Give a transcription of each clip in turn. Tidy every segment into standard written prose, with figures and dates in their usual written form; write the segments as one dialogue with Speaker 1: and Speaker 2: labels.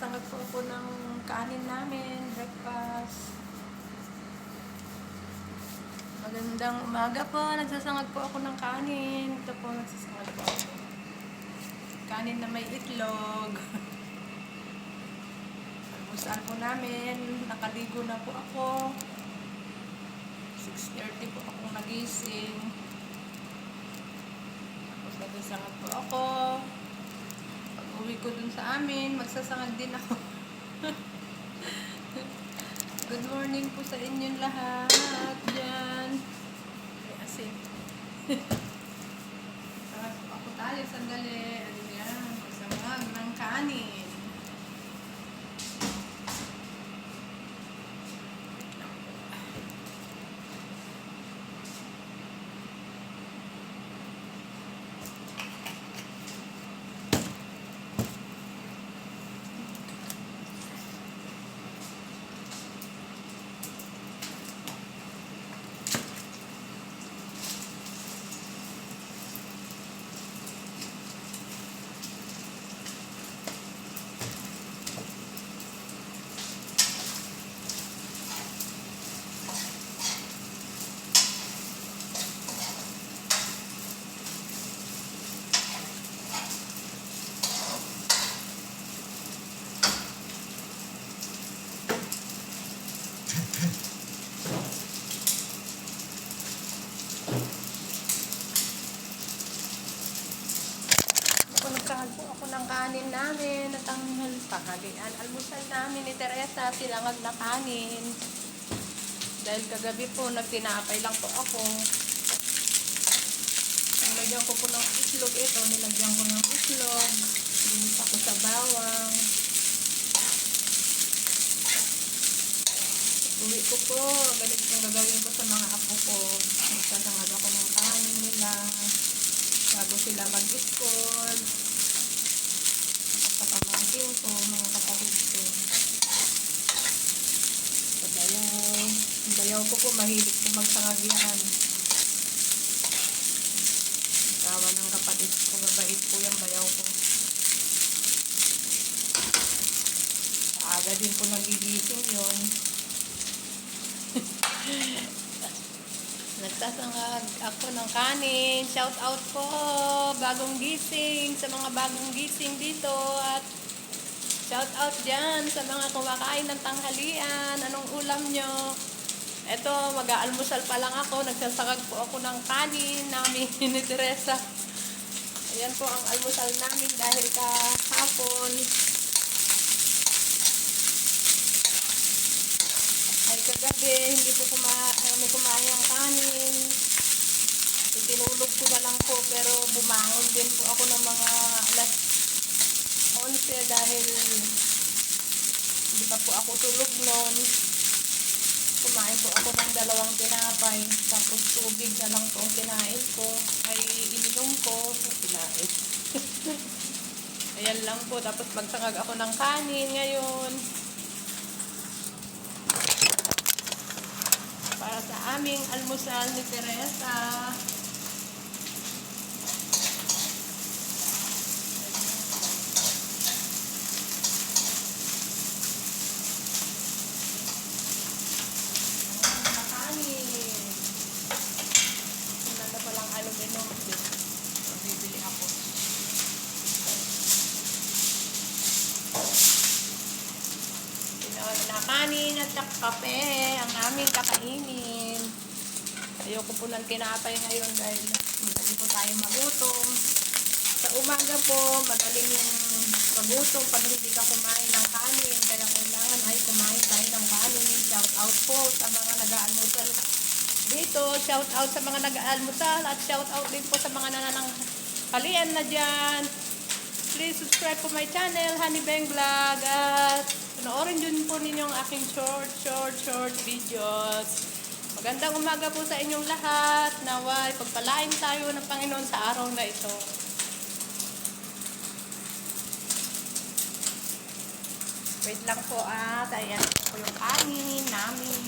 Speaker 1: Nagsasangag po ako ng kanin namin, breakfast. Magandang umaga po. Nagsasangag po ako ng kanin. Ito po, nagsasangag po ako. Kanin na may itlog. Almusal po namin. Nakaligo na po ako. 6:30 po akong nagising. Tapos nagsasangag po ako. Pag uwi ko dun sa amin, magsasangag din ako. Good morning po sa inyong lahat dyan. Ay, asin. Sangag po ako tayo sandali. Ano yan? Magsangag ng kanin. Nagkahal po ako ng kanin namin at ang tanghalian. Almusal namin ni Teresa, tinangag na kanin. Dahil kagabi po, nagtinapay lang po ako. Nilagyan ko po ng itlog ito. Nilagyan ko ng itlog. Linis ako sa bawang. Uwi ko po. Ganito yung gagawin ko sa mga apo ko. Nagsasangag ako ng kanin nila. Bago sila mag-school. Sa pamangkin ko, mga kapatid ko. Sa bayaw. Ang bayaw ko po, mahilig po magsangag yan. Tawa ng kapatid ko, mabait po yung bayaw ko. Aga din po nagigising yun. Nagsasangag ako ng kanin. Shout out po, bagong gising, sa mga bagong gising dito. At shout out dyan sa mga kumakain ng tanghalian. Anong ulam nyo? Eto, mag-aalmusal pa lang ako. Nagsasangag po ako ng kanin namin ni Teresa. Ayan po ang almusal namin dahil kahapon ay kagabi, hindi po kami kumain ng kanin. Tinulog ko na lang po, pero bumangon din po ako ng mga alas 11 dahil hindi pa po ako tulog noon. Kumain po ako ng 2 tinapay, tapos tubig na lang po ang kinain ko, ay ininom ko, kinain. Ayan lang po, tapos magsangag ako ng kanin ngayon. Para sa aming almusal ni Teresa. Bibili ako. Na kanin at kape ang aming kakainin. Ayoko po ng tinapay ngayon dahil madali po tayo magutom. Sa umaga po, madaling yung magutom pag hindi ka kumain ng kanin. Kaya kailangan ay kumain tayo ng kanin. Shout out po sa mga nag-aalmusal dito. Shout out sa mga nag-aalmusal at shout out din po sa mga nanananghalian na dyan. Please subscribe po my channel, Honey Beng Vlog, at panoorin din po ninyo ang aking short videos. Magandang umaga po sa inyong lahat. Naway pagpalain tayo ng Panginoon sa araw na ito. Wait lang po ayan po yung kanin namin.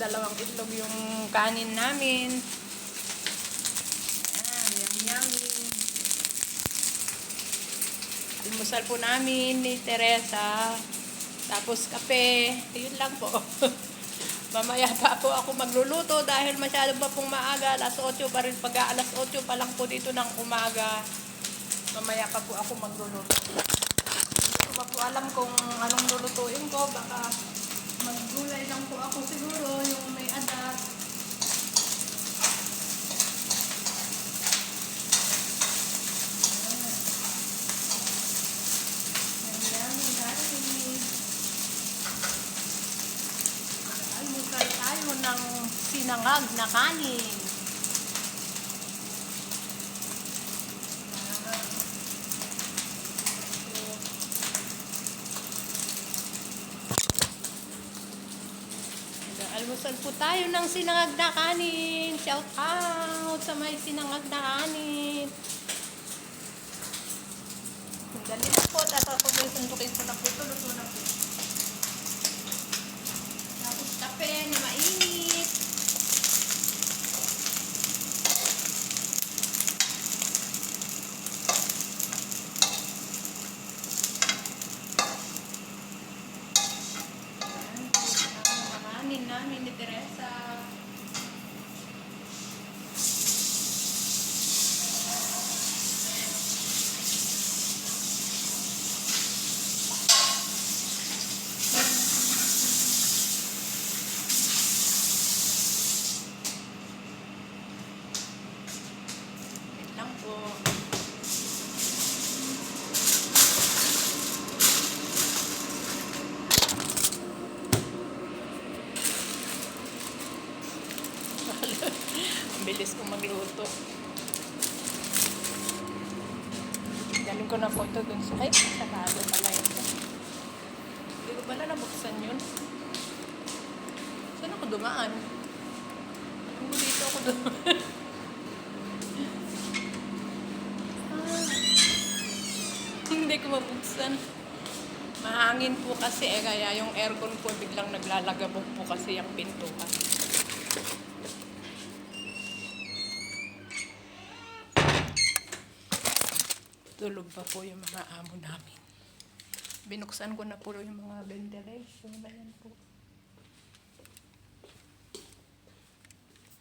Speaker 1: dalawang itlog yung kanin namin. Ayan, yummy. Almusal po namin ni Teresa. Tapos kape. Yun lang po. Mamaya pa po ako magluluto dahil masyado pa pong maaga. Alas 8 pa rin. Pag alas 8 pa lang po dito ng umaga. Mamaya pa po ako magluluto. Hindi ko pa po alam kung anong lulutuin ko. Baka maggulay lang po ako siguro. Yung may adat. Almusal tayo ng sinangag na kanin. Almusal po tayo ng sinangag na kanin. Shout out sa may sinangag na kanin. Dali na po. Tapos ako po suntukin ko na po. Luto na po. Tapos kape na mainit. Namin ni Teresa. Wait lang po. Ang bilis kong magluto. Galing ko na po ito dun sa... Ay, sarado pala ito. Hindi ko pala nabuksan yun. Saan ako dumaan? Ano dito ako dumaan? Hindi ko mabuksan. Mahangin po kasi kaya yung aircon po biglang naglalagabok po kasi yung pintuan. Tulog pa po yung mga amo namin. Binuksan ko na po yung mga ventilation. Ayan po.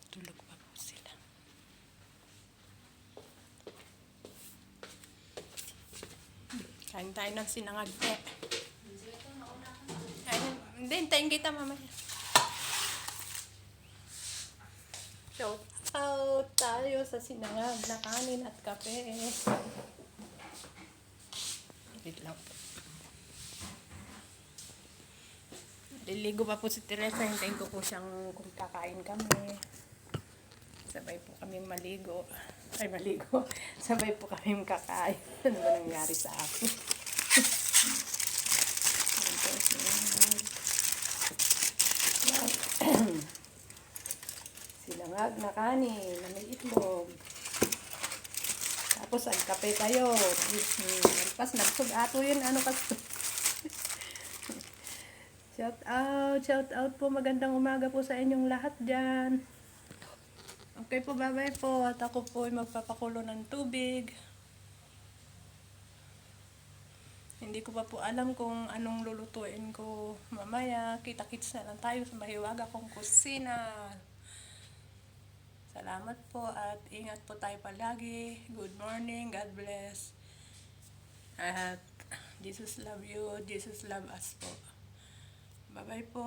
Speaker 1: Tulog pa po sila. Kain tayo ng sinangag po. Hindi, hintayin kita mamaya. Shout out tayo sa sinangag na kanin at kape. Wait lang po. Liligo pa po si Teresa. Hintayin ko po siyang kung kakain kami. Sabay po kami maligo. Ay, maligo. Sabay po kami kakain. Ano ba nangyari sa akin? Sinangag na kanin na may itlog. Tapos ang kape tayo. Pas nagsug-ato yun. Ano kasi? Shout out po. Magandang umaga po sa inyong lahat dyan. Okay po, bye-bye po. At ako po ay magpapakulo ng tubig. Hindi ko pa po alam kung anong lulutuin ko mamaya. Kita-kits na lang tayo sa mahiwaga kong kusina. Salamat po at ingat po tayo palagi. Good morning. God bless. At Jesus love you. Jesus love us po. Bye-bye po.